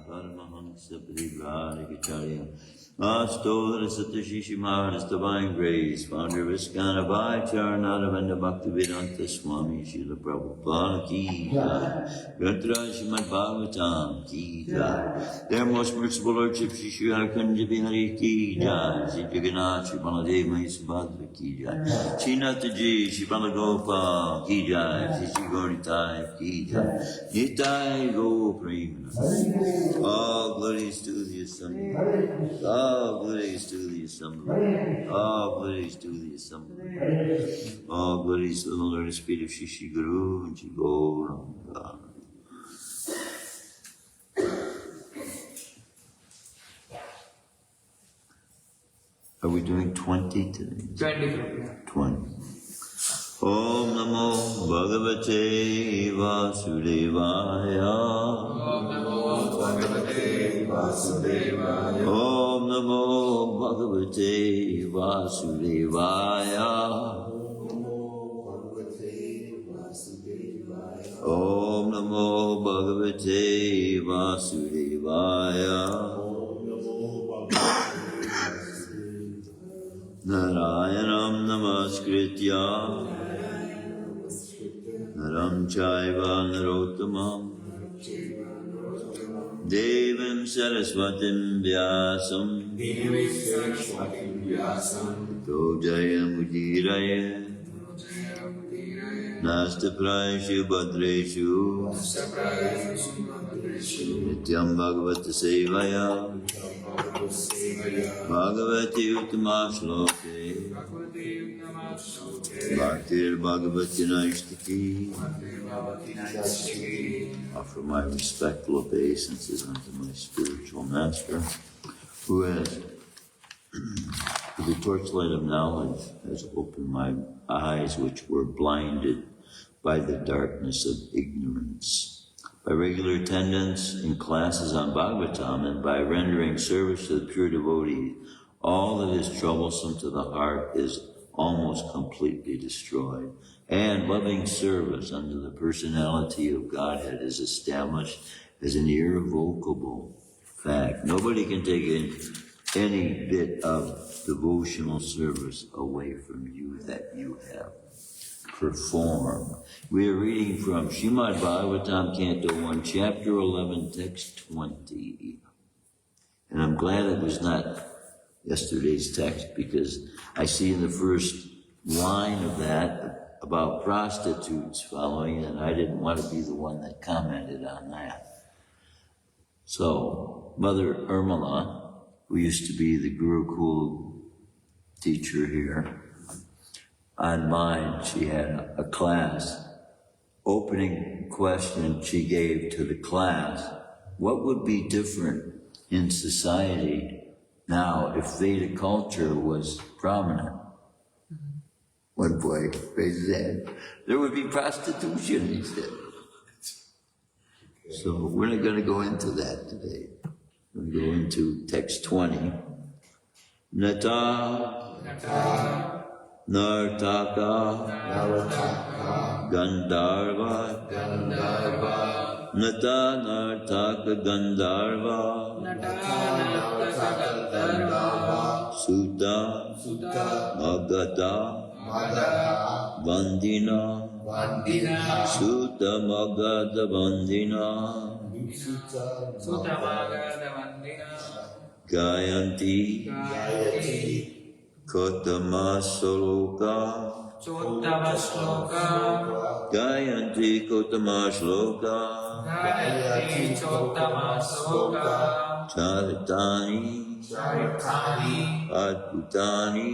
Paramahamsa Parivara Acharya Asto Satashi His Divine Grace, founder of Iskana Bhaicharanadavanda Bhaktivedanta Swami Srila Prabhupada Ki Jai, Grantaraj Shrimadbhagavatam Ki Jai, their most merciful Lordship Shri Shri Harkanja Bihari Ki Jai, Shri Jagannath Shri Baladev Mahi Subhadra Ki Jai, Shri Nataji Shri Balagopal Ki Jai, Shri Shri Gauritai Ki Jai, Nitai Go Prema. All glories to the Assembly. All glories to the Assembly. All glories to the Assembly. All glories to the Lord and Spirit of Shri Shri Guru and Shri Gauranga. Are we doing 20 today? 20. Om Namo Bhagavate Vasudevaya. Om Namo Bhagavate Vasudevaya. Om Namo Bhagavate Vasudevaya. Om Namo Bhagavate Vasudevaya. Narayanam Namaskritya Naram Chaiva Narottamam Devim Saraswatim Vyasam Dojaya Mudiraye Nastaprayashu Bhadreshu Nityam Bhagavata Sevaya Bhagavati Uttama Shloke Bhaktir Bhagavati Naishtiki. Offer my respectful obeisances unto my spiritual master, who has, with the torchlight of knowledge, has opened my eyes which were blinded by the darkness of ignorance. By regular attendance in classes on Bhagavatam and by rendering service to the pure devotee, all that is troublesome to the heart is almost completely destroyed, and loving service unto the personality of Godhead is established as an irrevocable fact. Nobody can take any bit of devotional service away from you that you have performed. We are reading from Shrimadbhagavatam, Canto 1, Chapter 11, Text 20. And I'm glad it was not yesterday's text, because I see in the first line of that about prostitutes following, and I didn't want to be the one that commented on that. So, Mother Urmila, who used to be the Gurukul teacher here, on mine, she had a class. Opening question she gave to the class: what would be different in society now if Vedic culture was prominent? One boy raised his hand. There would be prostitution, he said. So we're not going to go into that today. We're going to go into text 20. Nata Nartaka Gandharva Nata Nartaka Gandharva Sutta Magada Vandina Sutta Magada Vandina Gayanti Kotama Shloka Gayanti Kotama Shloka Charitani Adbhutani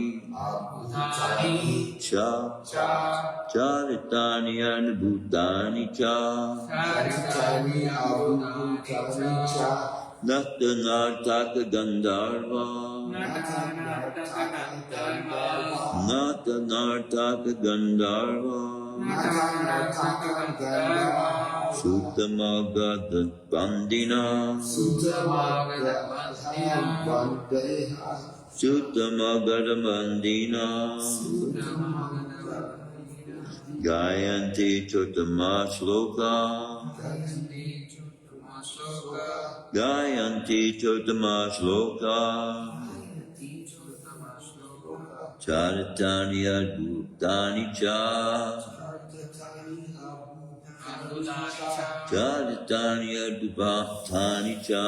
Cha Charitani Adbhutani Cha Natanartaka Gandharva Natanartaka Gandharva Suttamagada Bandina Suttamagada Bandina Gayanti Chottama Shloka Gayanti Chotama Shloka Charitani Adbhutani Cha Charitani Adbhutani Cha.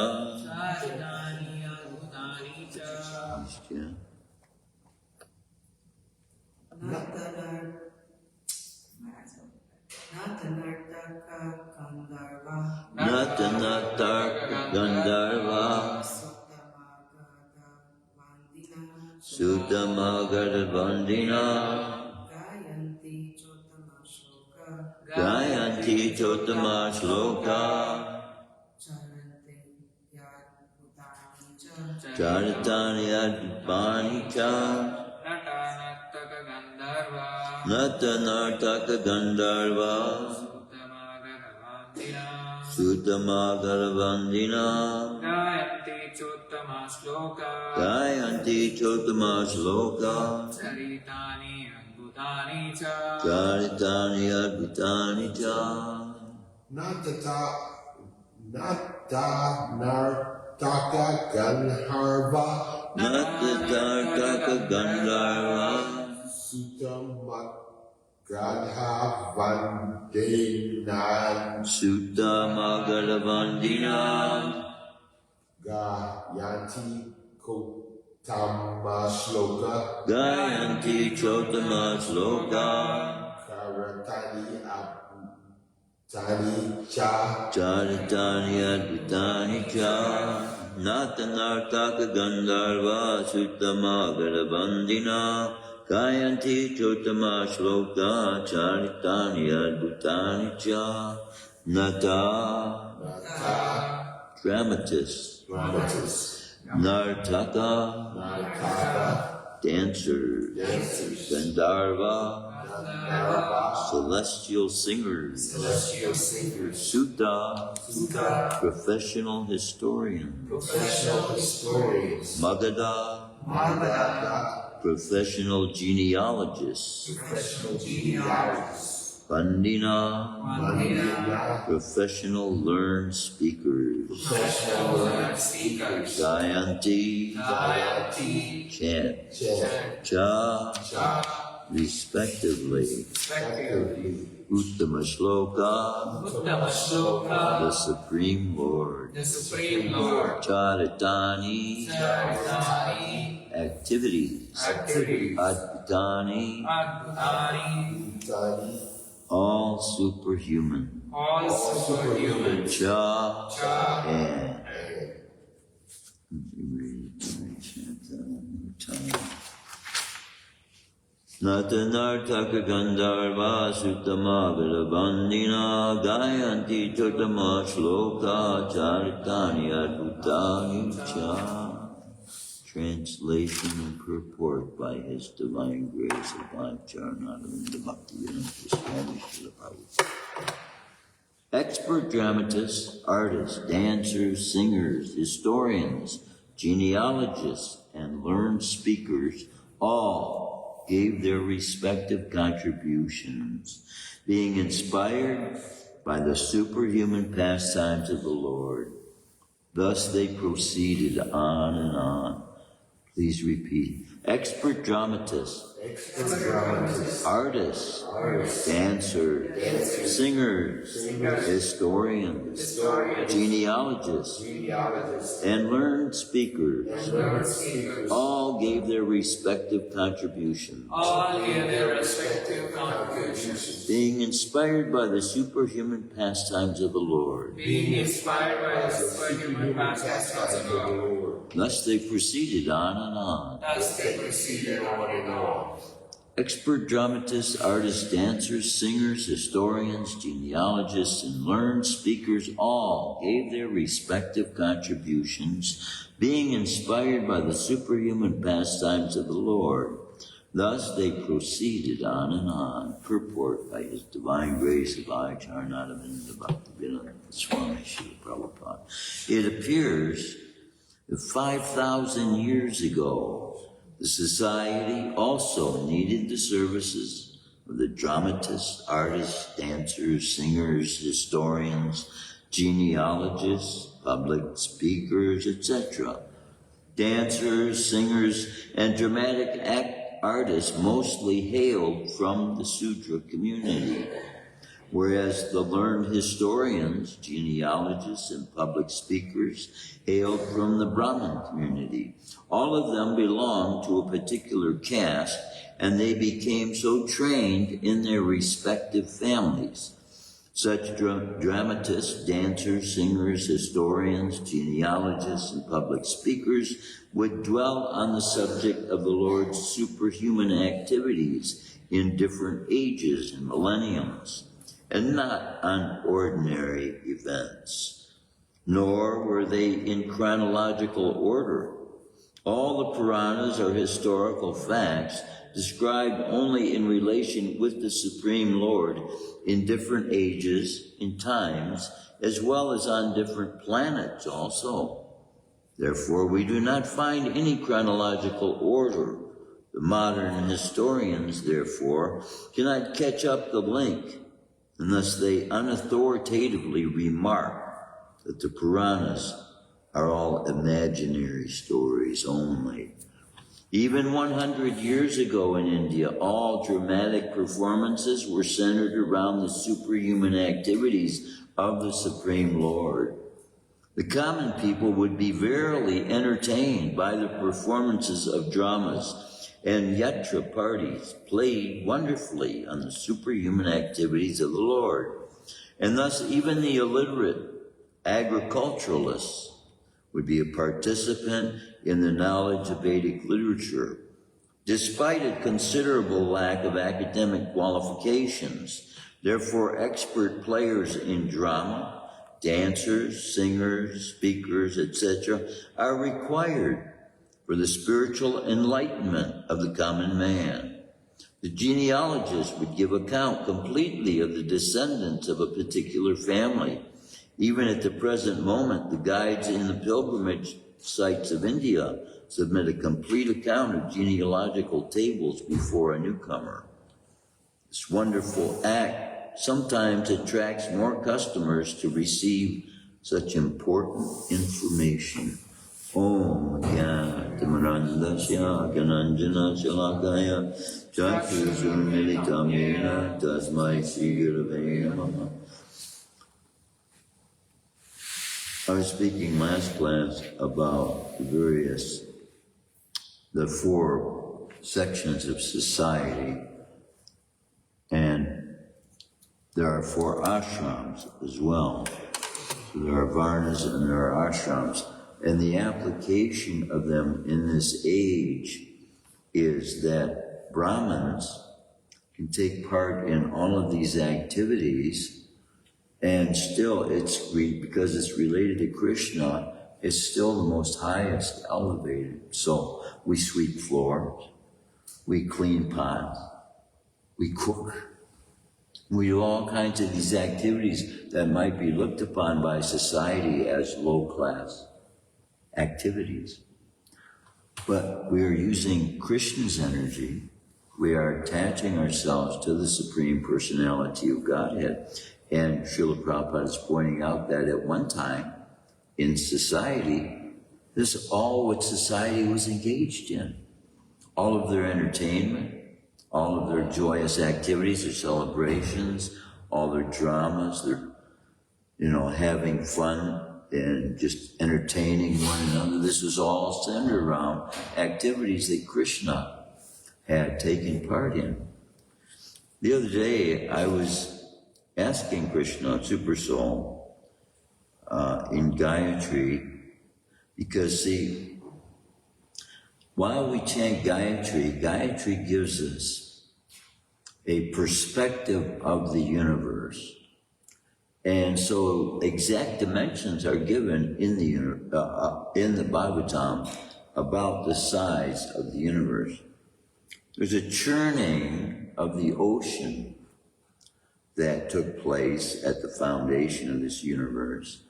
Natanataka Gandharva Sutamagada Vandina Gayanti Chotama Shloka Charitani Adbhutani Cha Natanataka Gandharva Sutamagara Vandina Gayanti Chotama Shloka Gayanti Chotama Shloka Charitani Adbhutani Cha Charitani Adbhutani Cha Natanartaka Gandharva Natanartaka Gandharva Sutamagara Vandina Sutamagara Vandina Gayanti Chotama Shloka Gayanti Chotama Shloka Charitani Adbhutani Cha Charitani Adbhutani Cha Natanartaka Gandharva Sutamagara Vandina Gayanti Chotama Shloka Charitani Adbhutani Cha Nata Dramatist Nartaka Dancers Gandharva Celestial singers Sutta Professional historians Magadha Professional genealogists Pandina Professional learned speakers Gayanti Chant Cha respectively Uttama Shloka the Supreme Lord Charitani activities Adbhutani all superhuman Cha and Natanartaka Gandharva Sutamagara Vandina Gayanti Chotama Shloka Charitani Adbhutani Cha. Translation and purport by His Divine Grace of Bhakti Bhaktivedanta Swami Srila Prabhupada. Expert dramatists, artists, dancers, singers, historians, genealogists, and learned speakers all gave their respective contributions, being inspired by the superhuman pastimes of the Lord. Thus they proceeded on and on. Please repeat. Expert dramatists, artists, dancers, singers, historians, genealogists, and learned speakers, all gave their respective contributions, being inspired by the superhuman pastimes of the Lord. Thus they proceeded on and on. Expert dramatists, artists, dancers, singers, historians, genealogists, and learned speakers all gave their respective contributions, being inspired by the superhuman pastimes of the Lord. Thus they proceeded on and on. Purport by His Divine Grace of Acharnadavinda Bhaktivedanta Swami Srila Prabhupada. It appears that 5,000 years ago, the society also needed the services of the dramatists, artists, dancers, singers, historians, genealogists, public speakers, etc. Dancers, singers, and dramatic artists mostly hailed from the Sudra community, whereas the learned historians, genealogists, and public speakers hailed from the Brahmin community. All of them belonged to a particular caste, and they became so trained in their respective families. Such dramatists, dancers, singers, historians, genealogists, and public speakers would dwell on the subject of the Lord's superhuman activities in different ages and millenniums, and not on ordinary events. Nor were they in chronological order. All the Puranas are historical facts described only in relation with the Supreme Lord in different ages, in times, as well as on different planets also. Therefore, we do not find any chronological order. The modern historians, therefore, cannot catch up the link unless they unauthoritatively remark that the Puranas are all imaginary stories only. Even 100 years ago in India, all dramatic performances were centered around the superhuman activities of the Supreme Lord. The common people would be verily entertained by the performances of dramas, and yatra parties played wonderfully on the superhuman activities of the Lord. And thus even the illiterate agriculturalists would be a participant in the knowledge of Vedic literature, despite a considerable lack of academic qualifications. Therefore, expert players in drama, dancers, singers, speakers, etc., are required for the spiritual enlightenment of the common man. The genealogist would give account completely of the descendants of a particular family. Even at the present moment, the guides in the pilgrimage sites of India submit a complete account of genealogical tables before a newcomer. This wonderful act sometimes attracts more customers to receive such important information. Om Jnanamarandasya Gananjana Shalakaya Chakshursmilitamena Tasmai Sri Gurave Namaha. I was speaking last class about the 4 sections of society, and there are 4 ashrams as well. So there are varnas and there are ashrams, and the application of them in this age is that Brahmins can take part in all of these activities. And still, because it's related to Krishna, it's still the most highest, elevated. So we sweep floors, we clean pots, we cook. We do all kinds of these activities that might be looked upon by society as low-class activities. But we are using Krishna's energy. We are attaching ourselves to the Supreme Personality of Godhead. And Srila Prabhupada is pointing out that at one time in society, this is all what society was engaged in. All of their entertainment, all of their joyous activities, their celebrations, all their dramas, their, having fun and just entertaining one another. This was all centered around activities that Krishna had taken part in. The other day, I was asking Krishna, Super Soul, in Gayatri, because see, while we chant Gayatri, Gayatri gives us a perspective of the universe. And so exact dimensions are given in the Bhagavatam about the size of the universe. There's a churning of the ocean that took place at the foundation of this universe,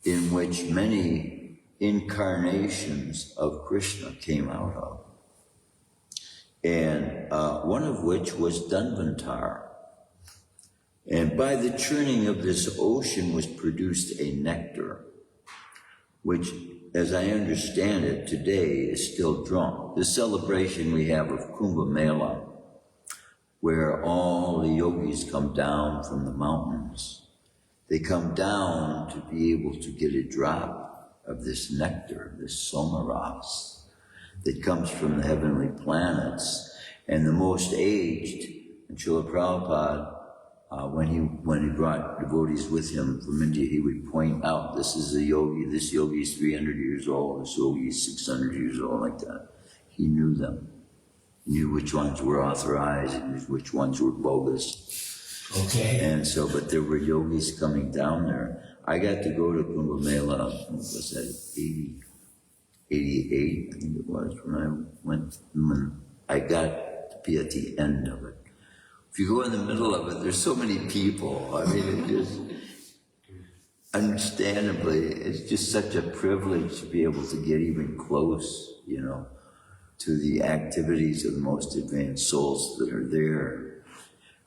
in which many incarnations of Krishna came out of. And one of which was Dhanvantar. And by the churning of this ocean was produced a nectar. which, as I understand it, today is still drunk. The celebration we have of Kumbh Mela, where all the yogis come down from the mountains. They come down to be able to get a drop of this nectar, this somaras, that comes from the heavenly planets. And the most aged, and Srila Prabhupada, when he brought devotees with him from India, he would point out, this is a yogi, this yogi is 300 years old, this yogi is 600 years old, like that. He knew them. He knew which ones were authorized and which ones were bogus. Okay. And so, but there were yogis coming down there. I got to go to Kumbh Mela, what was that, 88, I think it was, when I got to be at the end of it. If you go in the middle of it, there's so many people. I mean, it just, understandably, it's just such a privilege to be able to get even close, you know, to the activities of the most advanced souls that are there.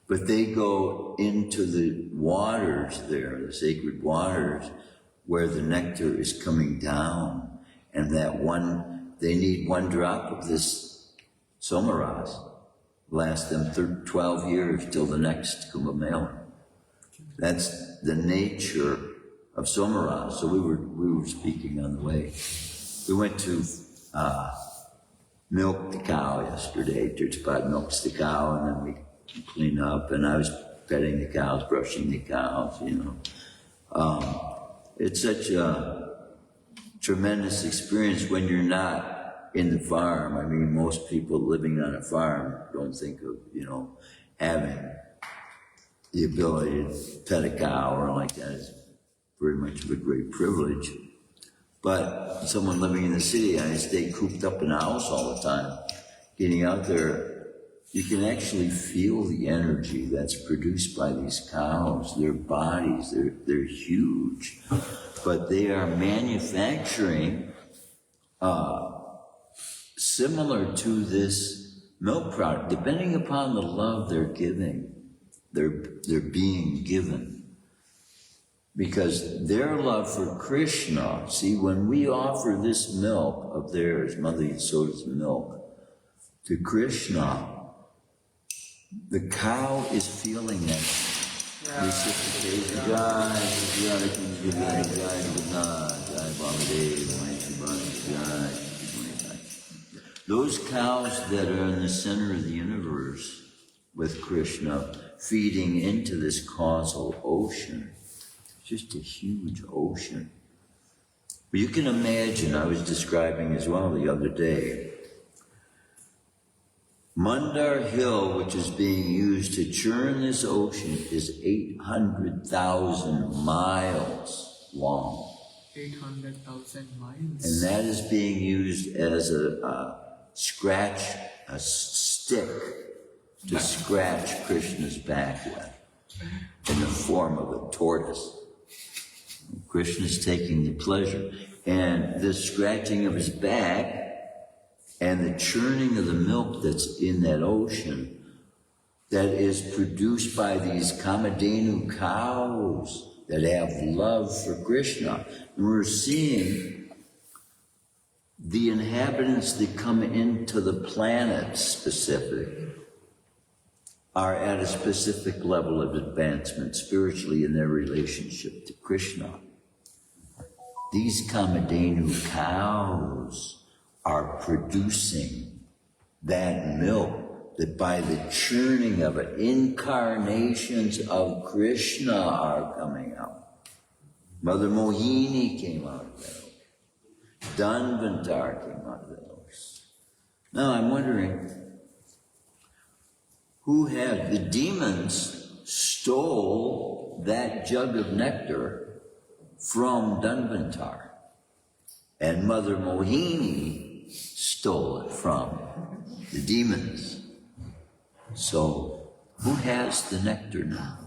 But they go into the waters there, the sacred waters, where the nectar is coming down, and they need one drop of this somaras. Last them 12 years till the next Kumbh Mela. That's the nature of somaras. So we were speaking on the way. We went to milk the cow yesterday. Tirthapad milks the cow, and then we clean up. And I was petting the cows, brushing the cows. You know, it's such a tremendous experience when you're not in the farm. I mean, most people living on a farm don't think of, you know, having the ability to pet a cow or like that is very much of a great privilege. But someone living in the city, I stay cooped up in a house all the time. Getting out there, you can actually feel the energy that's produced by these cows. Their bodies, they're huge, but they are manufacturing similar to this milk product, depending upon the love they're giving, they're being given. Because their love for Krishna, see, when we offer this milk of theirs, Mother Yasoda's milk, to Krishna, the cow is feeling it. Those cows that are in the center of the universe with Krishna feeding into this causal ocean, just a huge ocean. But you can imagine, I was describing as well the other day, Mandar Hill, which is being used to churn this ocean, is 800,000 miles long. 800,000 miles. And that is being used as a stick to scratch Krishna's back with, in the form of a tortoise. Krishna's taking the pleasure. And the scratching of his back and the churning of the milk that's in that ocean that is produced by these Kamadhenu cows that have love for Krishna. And we're seeing the inhabitants that come into the planet specific are at a specific level of advancement spiritually in their relationship to Krishna. These Kamadhenu cows are producing that milk that by the churning of it, incarnations of Krishna are coming out. Mother Mohini came out of that. Dhanvantar came out of those. Now I'm wondering, who had the demons stole that jug of nectar from Dhanvantar, and Mother Mohini stole it from the demons. So who has the nectar now?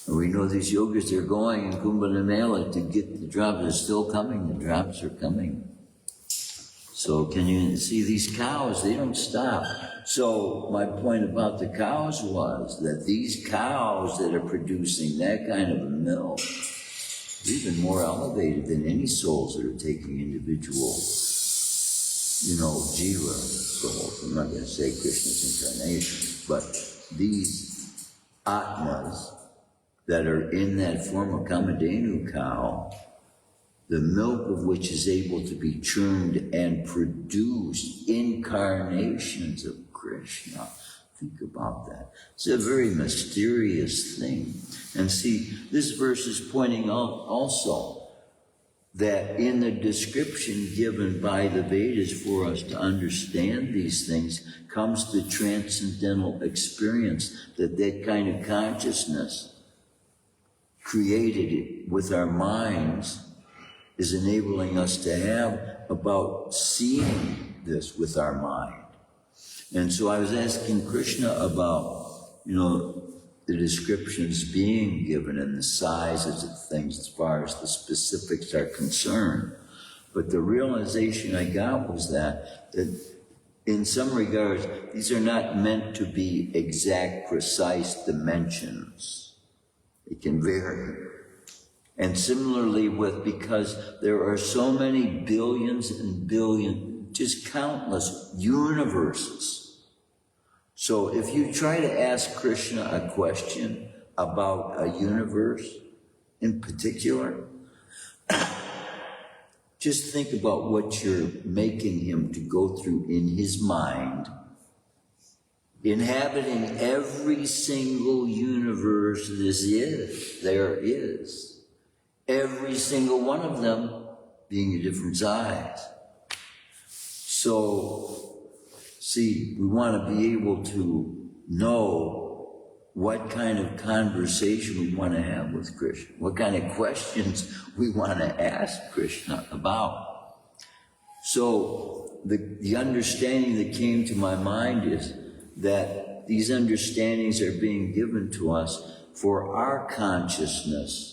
And we know these yogis are going in Kumbh Mela to get the drops. They're still coming. The drops are coming. So can you see these cows? They don't stop. So my point about the cows was that these cows that are producing that kind of milk even more elevated than any souls that are taking individual, jiva souls. I'm not going to say Krishna's incarnation, but these atmas that are in that form of Kamadhenu cow, the milk of which is able to be churned and produce incarnations of Krishna. Think about that. It's a very mysterious thing. And see, this verse is pointing out also that in the description given by the Vedas for us to understand these things comes the transcendental experience that kind of consciousness created with our minds is enabling us to have about seeing this with our mind. And so I was asking Krishna about, the descriptions being given and the sizes of things as far as the specifics are concerned. But the realization I got was that in some regards, these are not meant to be exact, precise dimensions. They can vary. And similarly because there are so many billions and billions, just countless universes. So if you try to ask Krishna a question about a universe in particular, just think about what you're making him to go through in his mind, inhabiting every single universe there is. Every single one of them being a different size. So, see, we want to be able to know what kind of conversation we want to have with Krishna, what kind of questions we want to ask Krishna about. So, the understanding that came to my mind is that these understandings are being given to us for our consciousness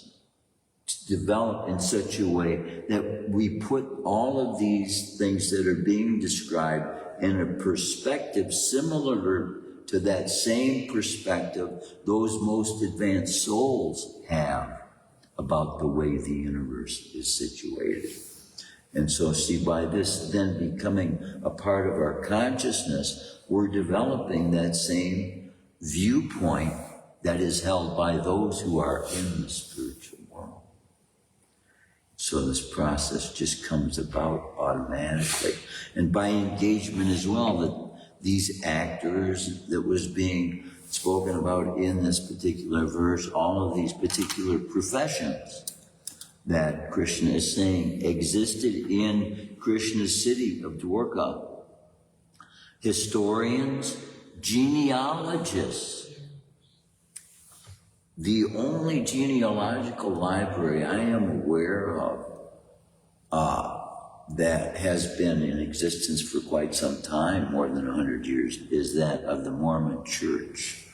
to develop in such a way that we put all of these things that are being described in a perspective similar to that same perspective those most advanced souls have about the way the universe is situated. And so, see, by this then becoming a part of our consciousness, we're developing that same viewpoint that is held by those who are in the spiritual world. So this process just comes about automatically. And by engagement as well, that these actors that was being spoken about in this particular verse, all of these particular professions that Krishna is saying existed in Krishna's city of Dwarka. Historians, genealogists. The only genealogical library I am aware of that has been in existence for quite some time, more than 100 years, is that of the Mormon Church.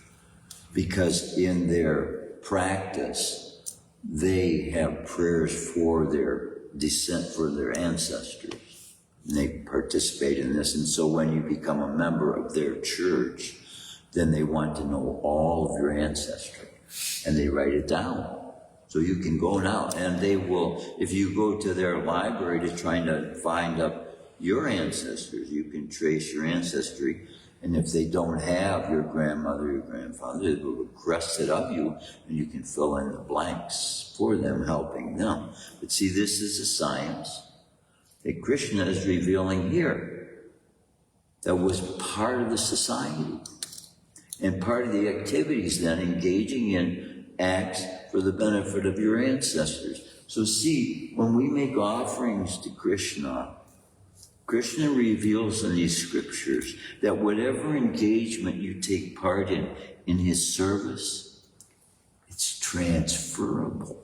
Because in their practice, they have prayers for their descent, for their ancestors. And they participate in this. And so when you become a member of their church, then they want to know all of your ancestry. And they write it down. So you can go now, and they will, if you go to their library to try to find up your ancestors, you can trace your ancestry. And if they don't have your grandmother, your grandfather, they will request it of you, and you can fill in the blanks for them, helping them. But see, this is a science that Krishna is revealing here that was part of the society. And part of the activities then engaging in acts for the benefit of your ancestors. So see, when we make offerings to Krishna, Krishna reveals in these scriptures that whatever engagement you take part in his service, it's transferable.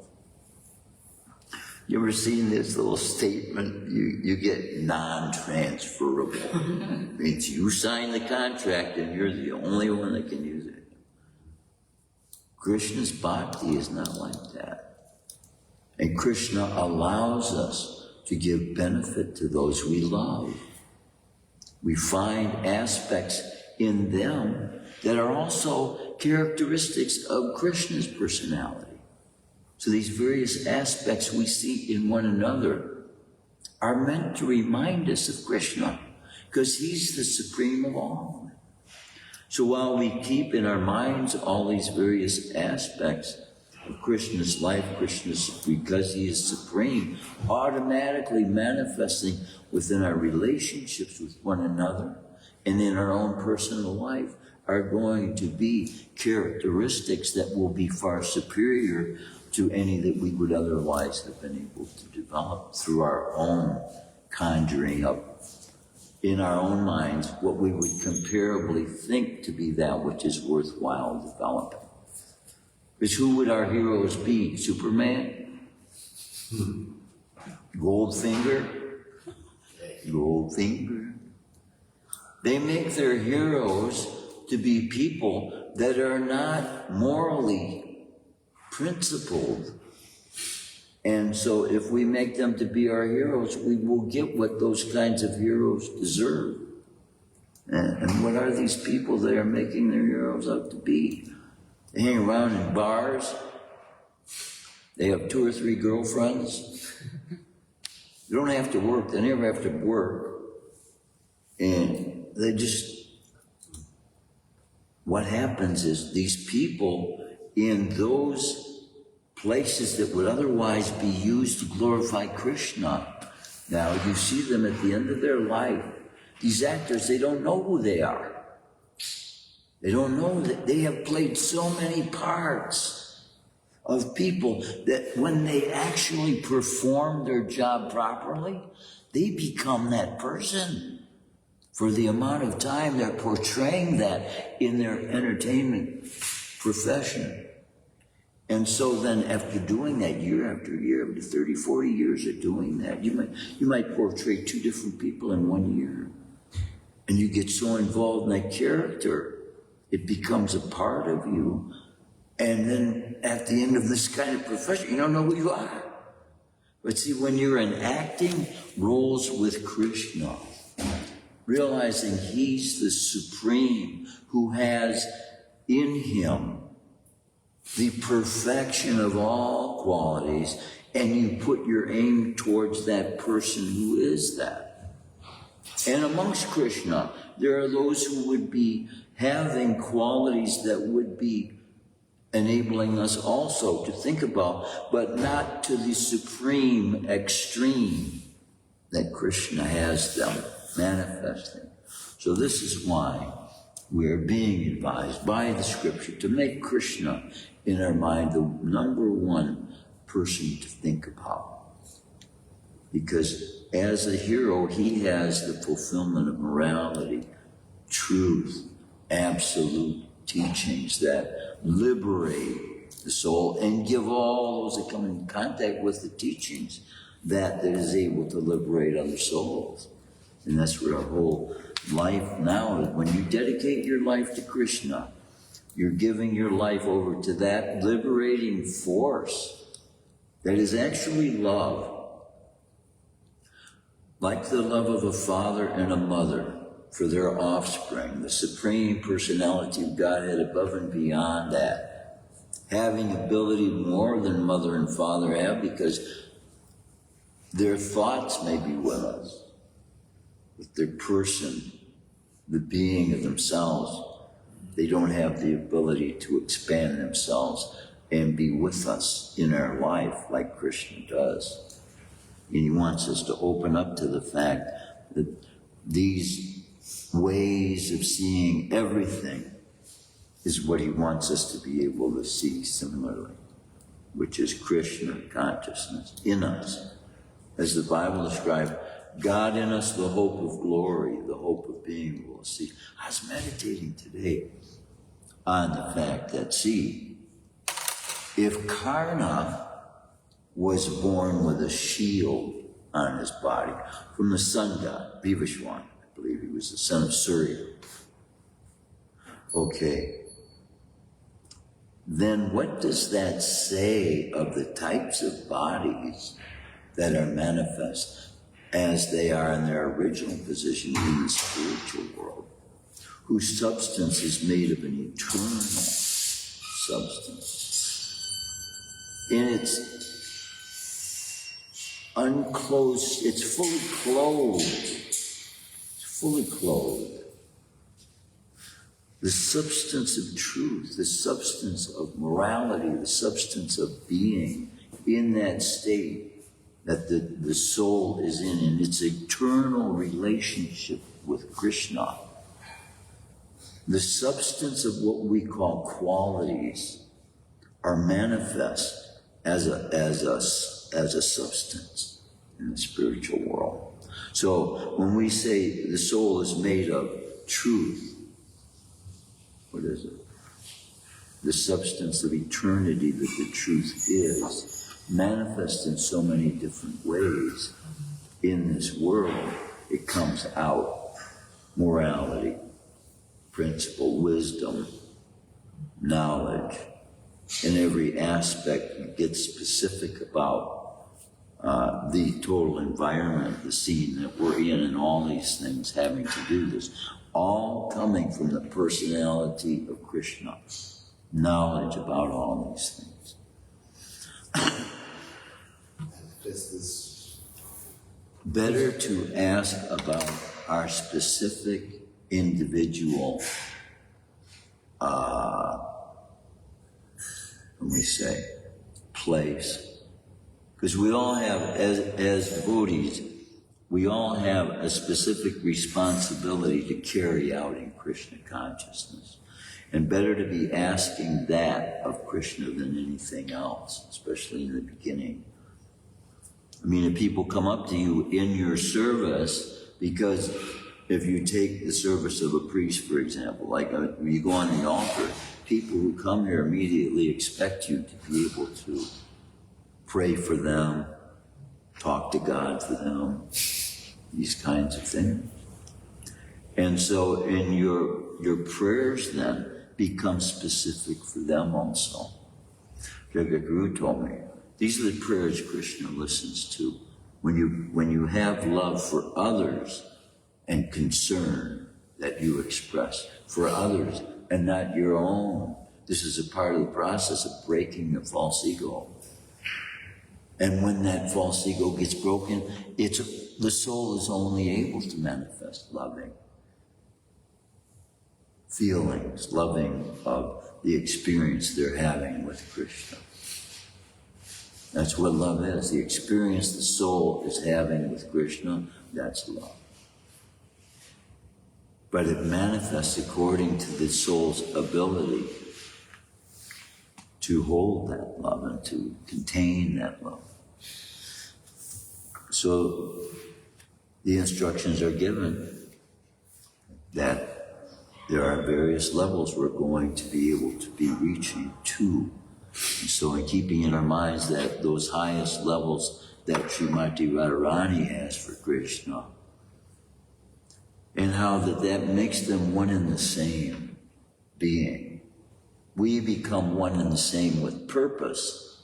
You ever seen this little statement? You get non-transferable. It means you sign the contract and you're the only one that can use it. Krishna's bhakti is not like that. And Krishna allows us to give benefit to those we love. We find aspects in them that are also characteristics of Krishna's personality. So these various aspects we see in one another are meant to remind us of Krishna, because he's the supreme of all. So while we keep in our minds all these various aspects of Krishna's life, because he is supreme, automatically manifesting within our relationships with one another and in our own personal life, are going to be characteristics that will be far superior to any that we would otherwise have been able to develop through our own conjuring up in our own minds what we would comparably think to be that which is worthwhile developing. Because who would our heroes be? Superman? Goldfinger? Goldfinger? They make their heroes to be people that are not morally principled. And so if we make them to be our heroes, we will get what those kinds of heroes deserve. And what are these people that are making their heroes out to be? They hang around in bars. They have 2 or 3 girlfriends. They don't have to work. They never have to work. And they just... What happens is these people in those places that would otherwise be used to glorify Krishna, now you see them at the end of their life. These actors, they don't know who they are. They don't know that they have played so many parts of people that when they actually perform their job properly, they become that person. For the amount of time they're portraying that in their entertainment profession. And so then after doing that year after year, after 30, 40 years of doing that, you might portray 2 different people in 1 year. And you get so involved in that character, it becomes a part of you. And then at the end of this kind of profession, you don't know who you are. But see, when you're in acting roles with Krishna, realizing he's the supreme who has in him the perfection of all qualities, and you put your aim towards that person who is that. And amongst Krishna, there are those who would be having qualities that would be enabling us also to think about, but not to the supreme extreme that Krishna has them manifesting. So this is why we are being advised by the scripture to make Krishna in our mind the number 1 person to think about. Because as a hero, he has the fulfillment of morality, truth, absolute teachings that liberate the soul and give all those that come in contact with the teachings that is able to liberate other souls. And that's what our whole life now is. When you dedicate your life to Krishna, you're giving your life over to that liberating force that is actually love. Like the love of a father and a mother for their offspring, the supreme personality of Godhead above and beyond that. Having ability more than mother and father have, because their thoughts may be with us. With their person, the being of themselves, they don't have the ability to expand themselves and be with us in our life like Krishna does. And he wants us to open up to the fact that these ways of seeing everything is what he wants us to be able to see similarly, which is Krishna consciousness in us. As the Bible describes, God in us, the hope of glory, the hope of being able to see. I was meditating today on the fact that, see, if Karna was born with a shield on his body from the sun god, Vivishwan, I believe he was the son of Surya. Okay. Then what does that say of the types of bodies that are manifest as they are in their original position in the spiritual world, whose substance is made of an eternal substance? in its unclosed, it's fully clothed. It's fully clothed. The substance of truth, the substance of morality, the substance of being in that state that the soul is in its eternal relationship with Krishna. The substance of what we call qualities are manifest as a substance in the spiritual world. So when we say the soul is made of truth, what is it? The substance of eternity that the truth is, manifest in so many different ways in this world. It comes out. Morality, principle, wisdom, knowledge. In every aspect, it gets specific about the total environment, the scene that we're in, and all these things having to do this. All coming from the personality of Krishna. Knowledge about all these things. Better to ask about our specific individual, place. Because we all have, as devotees, we all have a specific responsibility to carry out in Krishna consciousness. And better to be asking that of Krishna than anything else, especially in the beginning. I mean, if people come up to you in your service, because if you take the service of a priest, for example, like when you go on the altar, people who come here immediately expect you to be able to pray for them, talk to God for them, these kinds of things. And so in your prayers then become specific for them also. Jagaguru told me, these are the prayers Krishna listens to. When you have love for others and concern that you express for others and not your own. This is a part of the process of breaking the false ego. And when that false ego gets broken, the soul is only able to manifest loving feelings, loving of the experience they're having with Krishna. That's what love is. The experience the soul is having with Krishna, that's love. But it manifests according to the soul's ability to hold that love and to contain that love. So the instructions are given that there are various levels we're going to be able to be reaching to. And so in keeping in our minds that those highest levels that Srimati Radharani has for Krishna, and how that makes them one and the same being. We become one and the same with purpose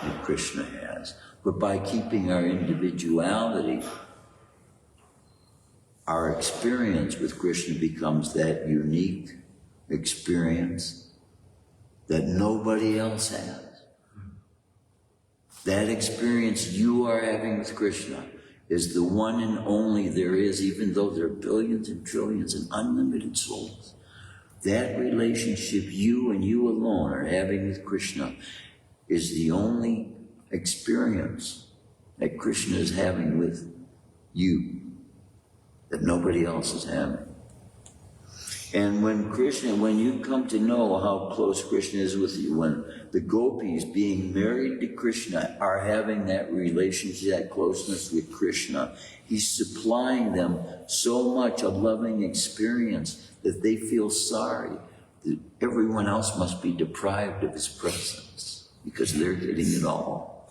that Krishna has. But by keeping our individuality, our experience with Krishna becomes that unique experience that nobody else has. That experience you are having with Krishna is the one and only there is, even though there are billions and trillions and unlimited souls. That relationship you and you alone are having with Krishna is the only experience that Krishna is having with you, that nobody else is having. And when you come to know how close Krishna is with you, when the gopis being married to Krishna are having that relationship, that closeness with Krishna, he's supplying them so much a loving experience that they feel sorry that everyone else must be deprived of his presence because they're getting it all.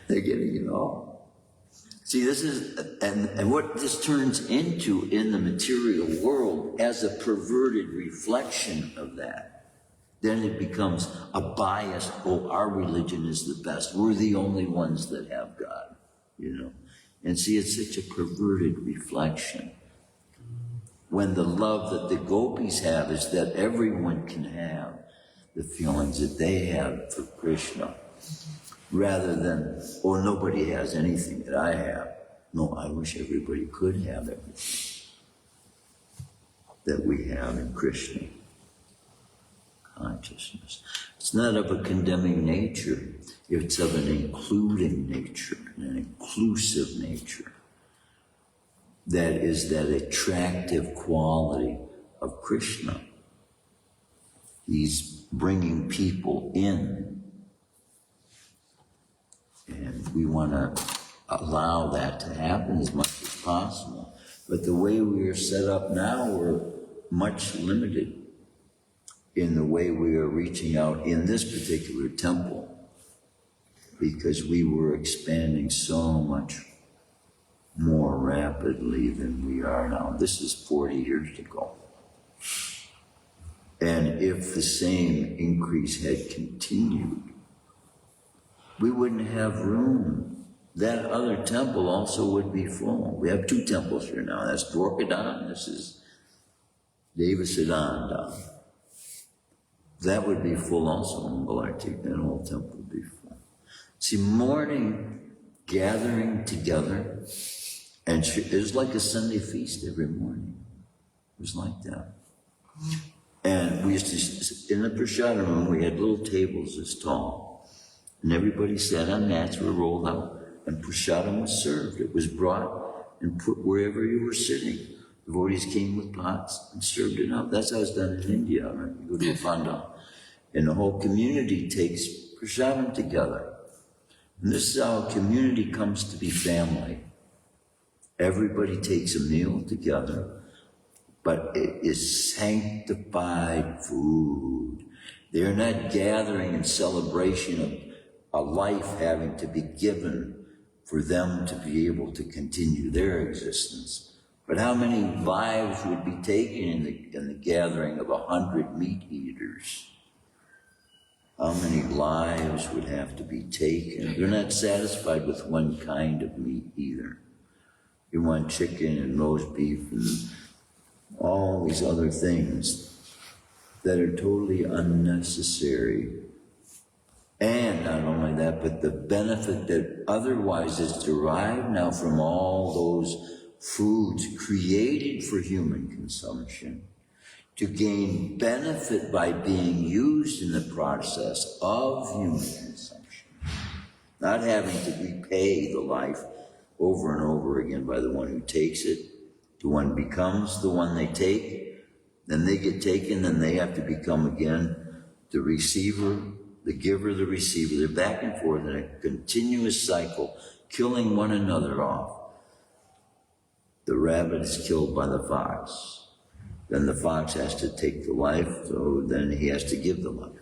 They're getting it all. See, this is, and what this turns into in the material world as a perverted reflection of that, then it becomes a biased, oh, our religion is the best. We're the only ones that have God, you know. And see, it's such a perverted reflection. When the love that the gopis have is that everyone can have. the feelings that they have for Krishna, rather than, oh, nobody has anything that I have. No, I wish everybody could have everything that we have in Krishna consciousness. It's not of a condemning nature, it's of an including nature, an inclusive nature. That is that attractive quality of Krishna. He's bringing people in. And we want to allow that to happen as much as possible. But the way we are set up now, we're much limited in the way we are reaching out in this particular temple, because we were expanding so much more rapidly than we are now. This is 40 years ago. And if the same increase had continued, we wouldn't have room. That other temple also would be full. We have 2 temples here now. That's Dwarkadam, this is Devasiddhanam. That would be full also, Mangalartik. That whole temple would be full. See, morning gathering together, and it was like a Sunday feast every morning. It was like that. And we used to, in the prasadam room, we had little tables this tall. And everybody sat on mats, were rolled out, and prasadam was served. It was brought and put wherever you were sitting. The devotees came with pots and served it out. That's how it's done in India, right? You go to a pandal. And the whole community takes prasadam together. And this is how a community comes to be family. Everybody takes a meal together, but it is sanctified food. They're not gathering in celebration of a life having to be given for them to be able to continue their existence. But how many lives would be taken in the gathering of 100 meat eaters? How many lives would have to be taken? They're not satisfied with one kind of meat either. You want chicken and roast beef and all these other things that are totally unnecessary. And not only that, but the benefit that otherwise is derived now from all those foods created for human consumption, to gain benefit by being used in the process of human consumption, not having to repay the life over and over again by the one who takes it. The one becomes the one they take, then they get taken, then they have to become again the receiver, the giver, the receiver. They're back and forth in a continuous cycle, killing one another off. The rabbit is killed by the fox. Then the fox has to take the life, so then he has to give the life.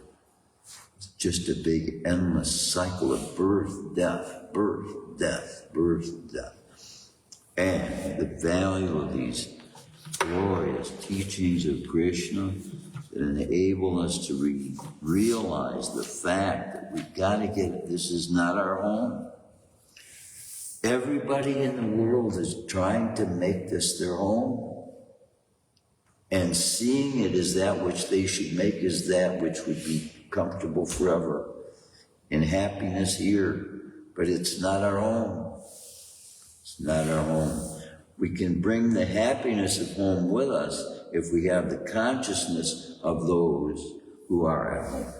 It's just a big endless cycle of birth, death, birth, death, birth, death. And the value of these glorious teachings of Krishna that enable us to realize the fact that we've got to get, this is not our home. Everybody in the world is trying to make this their home. And seeing it as that which they should make as that which would be comfortable forever in happiness here. But it's not our home. It's not our home. We can bring the happiness of home with us if we have the consciousness of those who are at home.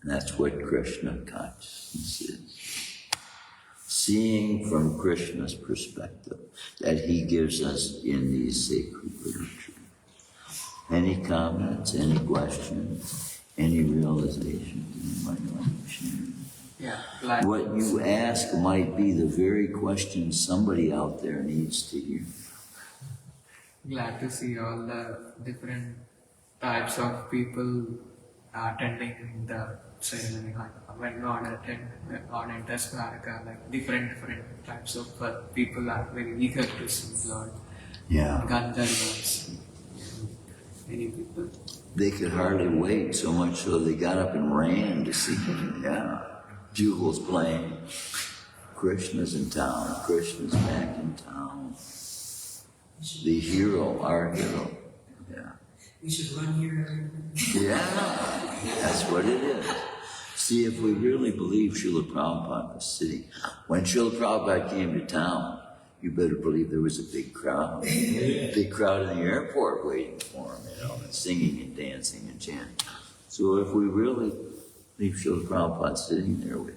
And that's what Krishna consciousness is. Seeing from Krishna's perspective that he gives us in these sacred literature. Any comments, any questions, any realizations? Yeah, what you ask might be the very question somebody out there needs to hear. Glad to see all the different types of people attending the ceremony. When God enters Dwarka, like different types of people are very eager to see Lord. Yeah. Gandharvas, many people. They could hardly wait, so much so they got up and ran to see him. Yeah. Jewels playing. Krishna's in town. Krishna's back in town. The hero, our hero. Yeah. We should run here every day. Yeah, that's what it is. See, if we really believe Srila Prabhupada was sitting, when Srila Prabhupada came to town, you better believe there was a big crowd. Big crowd in the airport waiting for him, and singing and dancing and chanting. So if we really believe Srila Prabhupada sitting there with,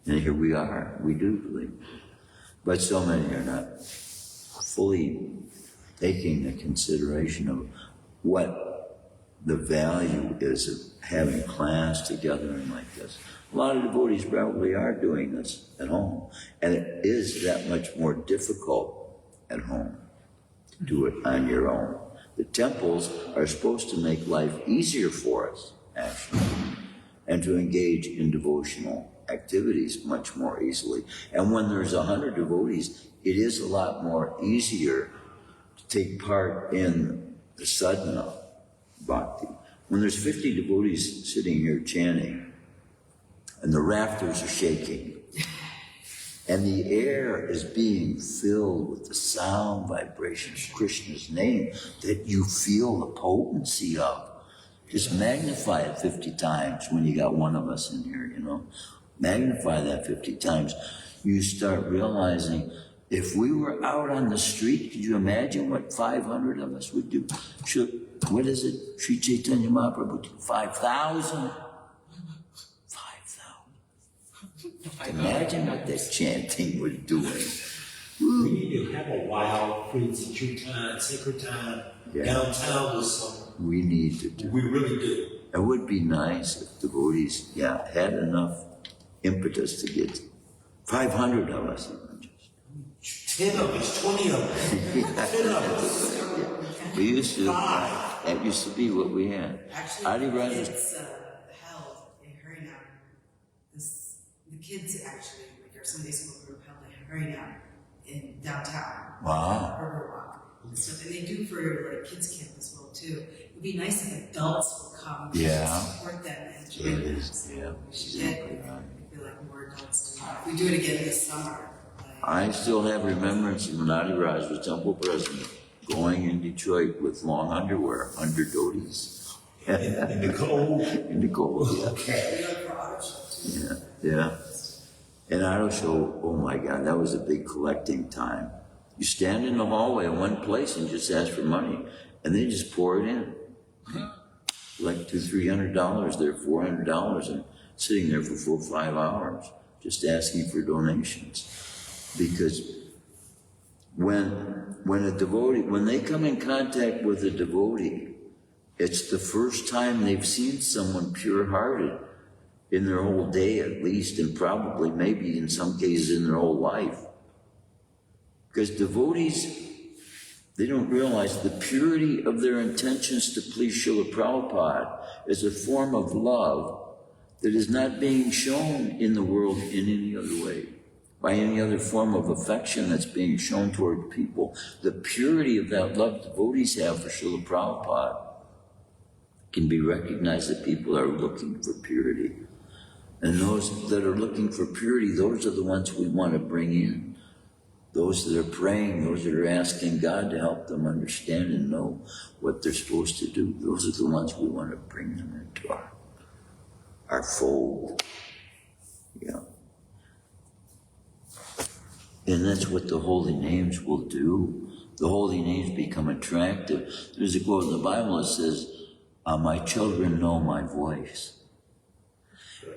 and here we are, we do believe. But so many are not fully taking the consideration of what the value is of having class together and like this. A lot of devotees probably are doing this at home, and it is that much more difficult at home to do it on your own. The temples are supposed to make life easier for us, actually, and to engage in devotional activities much more easily. And when there's 100 devotees, it is a lot more easier to take part in the sadhana bhakti. When there's 50 devotees sitting here chanting, and the rafters are shaking, and the air is being filled with the sound vibrations of Krishna's name that you feel the potency of. Just magnify it 50 times when you got one of us in here, Magnify that 50 times. You start realizing, if we were out on the street, could you imagine what 500 of us would do? What is it? Sri Chaitanya Mahaprabhu, 5,000? 5,000. Imagine what that chanting was doing. We need to have a wild, free teacher time, sacred time, downtown with some. We need to do. We really do. It would be nice if devotees, had enough impetus to get 500 of us. 10 of us, 20 of us, 10 of us. We used to. That used to be what we had. Actually, it's held in Harinam. The kids actually, like our Sunday school group, held a Harinam in downtown. Wow. Riverwalk. And stuff. And they do for like kids camp as well too. It'd be nice if adults would come and support them and join them. Exactly right. I feel like more adults do that. If we do it again this summer. I still have remembrance of when Adiraj was temple president, going in Detroit with long underwear, under devotees. In the cold? In the cold, yeah. Okay. We look for auto show too. Yeah. And auto show, oh my God, that was a big collecting time. You stand in the hallway in one place and just ask for money, and they just pour it in. Like $200-300 there, $400, and sitting there for 4 or 5 hours, just asking for donations. Because when they come in contact with a devotee, it's the first time they've seen someone pure-hearted in their whole day at least, and probably maybe in some cases in their whole life. Because devotees, they don't realize the purity of their intentions to please Srila Prabhupada is a form of love that is not being shown in the world in any other way, by any other form of affection that's being shown toward people. The purity of that love devotees have for Srila Prabhupada can be recognized that people are looking for purity. And those that are looking for purity, those are the ones we want to bring in. Those that are praying, those that are asking God to help them understand and know what they're supposed to do, those are the ones we want to bring them into our fold. Yeah. And that's what the holy names will do. The holy names become attractive. There's a quote in the Bible that says, my children know my voice.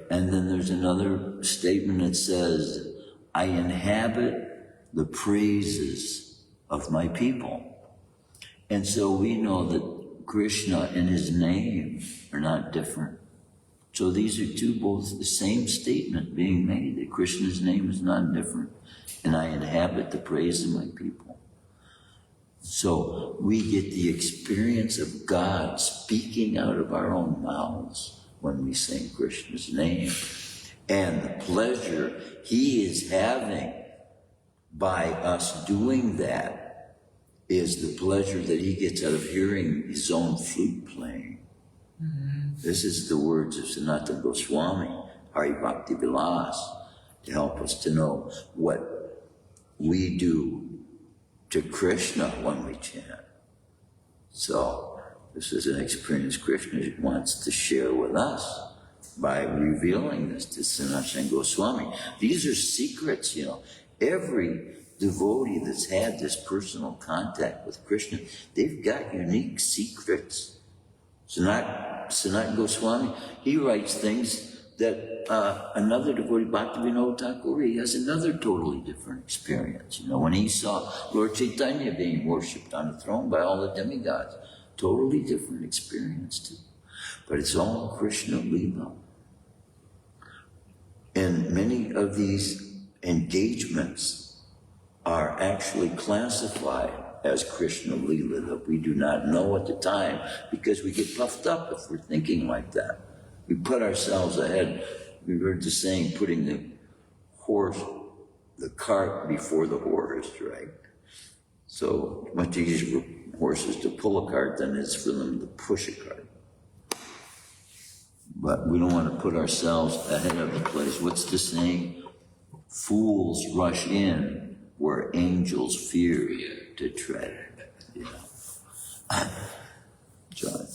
And then there's another statement that says, I inhabit the praises of my people. And so we know that Krishna and his name are not different. So these are two, both the same statement being made, that Krishna's name is not different. And I inhabit the praise of my people. So we get the experience of God speaking out of our own mouths when we sing Krishna's name. And the pleasure he is having by us doing that is the pleasure that he gets out of hearing his own flute playing. Mm-hmm. This is the words of Sanatana Goswami, Hari Bhakti Vilas, to help us to know what we do to Krishna when we chant. So this is an experience Krishna wants to share with us by revealing this to Sanatana Goswami. These are secrets, you know. Every devotee that's had this personal contact with Krishna, they've got unique secrets. Sanatana Goswami, he writes things that another devotee, Bhaktivinoda Thakur, he has another totally different experience. You know, when he saw Lord Chaitanya being worshipped on the throne by all the demigods, totally different experience too. But it's all Krishna Lila. And many of these engagements are actually classified as Krishna Lila that we do not know at the time, because we get puffed up if we're thinking like that. We put ourselves ahead. We heard the saying, putting the cart before the horse, right? So much easier for horses to pull a cart than it is for them to push a cart. But we don't want to put ourselves ahead of the place. What's the saying? Fools rush in where angels fear to tread. Yeah. John.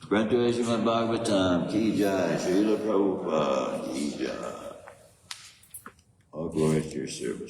Shrimadbhagavatam ki jai, Srila Prabhupada ki jai. All glory to your service.